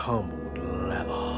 tumbled leather.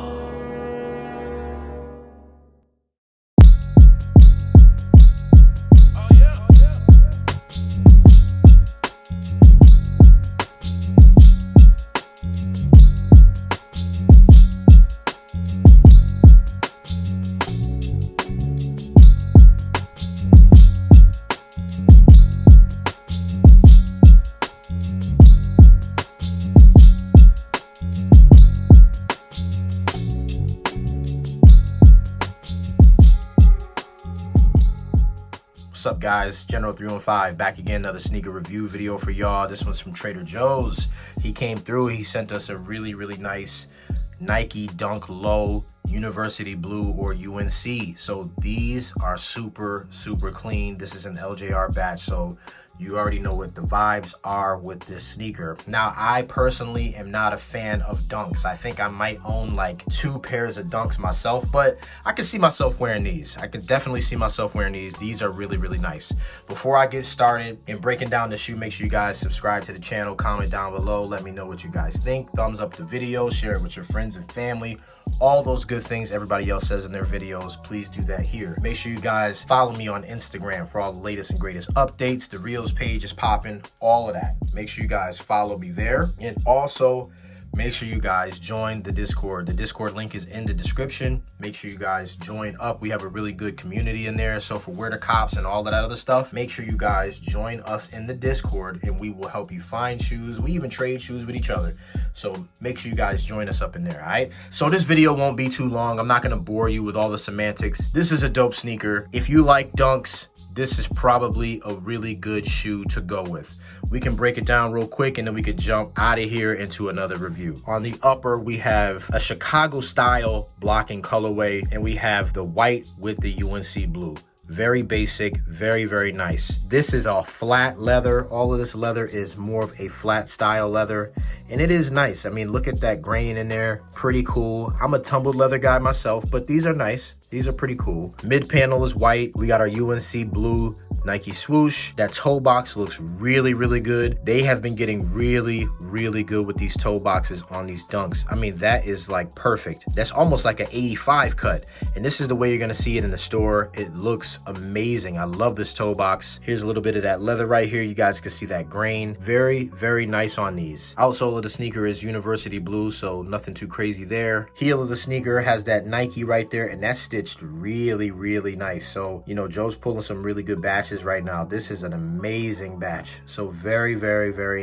What's up, guys? General 315 back again, another sneaker review video for y'all. This one's from Trader Joe's. He came through, he sent us a really nice Nike Dunk Low University Blue or UNC. So these are super clean. This is an LJR batch, so you already know what the vibes are with this sneaker. Now, I personally am not a fan of dunks. I think I might own like 2 pairs of dunks myself, but I could see myself wearing these. I could definitely see myself wearing these. These are really nice. Before I get started in breaking down the shoe, make sure you guys subscribe to the channel, comment down below, let me know what you guys think. Thumbs up the video, share it with your friends and family. All those good things everybody else says in their videos, please do that here. Make sure you guys follow me on Instagram for all the latest and greatest updates. The Reels page is popping, all of that. Make sure you guys follow me there. And also, make sure you guys join the Discord. The Discord link is in the description. Make sure you guys join up. We have a really good community in there. So for Where the Cops and all of that other stuff, make sure you guys join us in the Discord and we will help you find shoes. We even trade shoes with each other. So make sure you guys join us up in there, all right? So this video won't be too long. I'm not gonna bore you with all the semantics. This is a dope sneaker. If you like dunks, this is probably a really good shoe to go with. We can break it down real quick and then we could jump out of here into another review. On the upper, we have a Chicago style blocking colorway and we have the white with the UNC blue. Very basic, very nice. This is a flat leather. All of this leather is more of a flat style leather and it is nice. I mean, look at that grain in there, pretty cool. I'm a tumbled leather guy myself, but these are nice. These are pretty cool. Mid panel is white. We got our UNC blue Nike swoosh. That toe box looks really good. They have been getting really good with these toe boxes on these dunks. I mean, that is like perfect. That's almost like an 85 cut. And this is the way you're gonna see it in the store. It looks amazing. I love this toe box. Here's a little bit of that leather right here. You guys can see that grain. Very nice on these. Outsole of the sneaker is University Blue, so nothing too crazy there. Heel of the sneaker has that Nike right there, and that's stitched really nice. So, you know, Joe's pulling some really good batches right now. This is an amazing batch. So very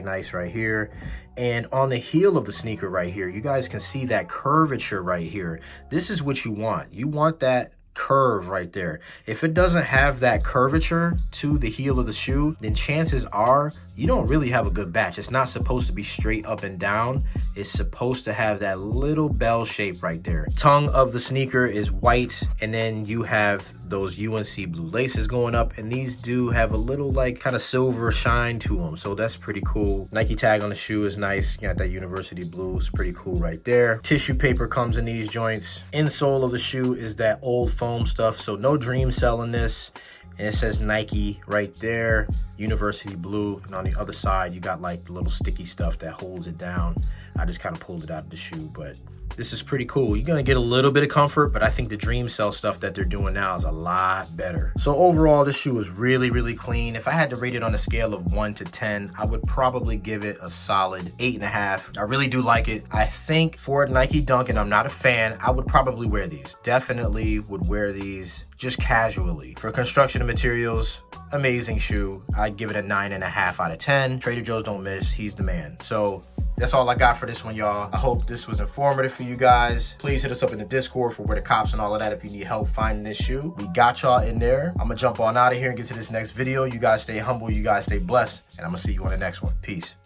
nice right here. And on the heel of the sneaker right here, you guys can see that curvature right here. This is what you want. You want that curve right there. If it doesn't have that curvature to the heel of the shoe, then chances are you don't really have a good batch. It's not supposed to be straight up and down. It's supposed to have that little bell shape right there. Tongue of the sneaker is white, and then you have those UNC blue laces going up, and these do have a little like kind of silver shine to them, so that's pretty cool. Nike tag on the shoe is nice. You got that University Blue, it's pretty cool right there. Tissue paper comes in these joints. Insole of the shoe is that old foam stuff, so no dream cell in this. And it says Nike right there, University Blue. And on the other side, you got like the little sticky stuff that holds it down. I just kind of pulled it out of the shoe, but this is pretty cool. You're gonna get a little bit of comfort, but I think the Dream Cell stuff that they're doing now is a lot better. So overall, this shoe is really clean. If I had to rate it on a scale of 1 to 10, I would probably give it a solid 8.5. I really do like it. I think for a Nike Dunk, and I'm not a fan, I would probably wear these. Definitely would wear these just casually. For construction and materials, amazing shoe. I'd give it a 9.5 out of 10. Trader Joe's don't miss, he's the man. So that's all I got for this one, y'all. I hope this was informative for you guys. Please hit us up in the Discord for Where the Cops and all of that if you need help finding this shoe. We got y'all in there. I'm gonna jump on out of here and get to this next video. You guys stay humble, you guys stay blessed, and I'm gonna see you on the next one. Peace.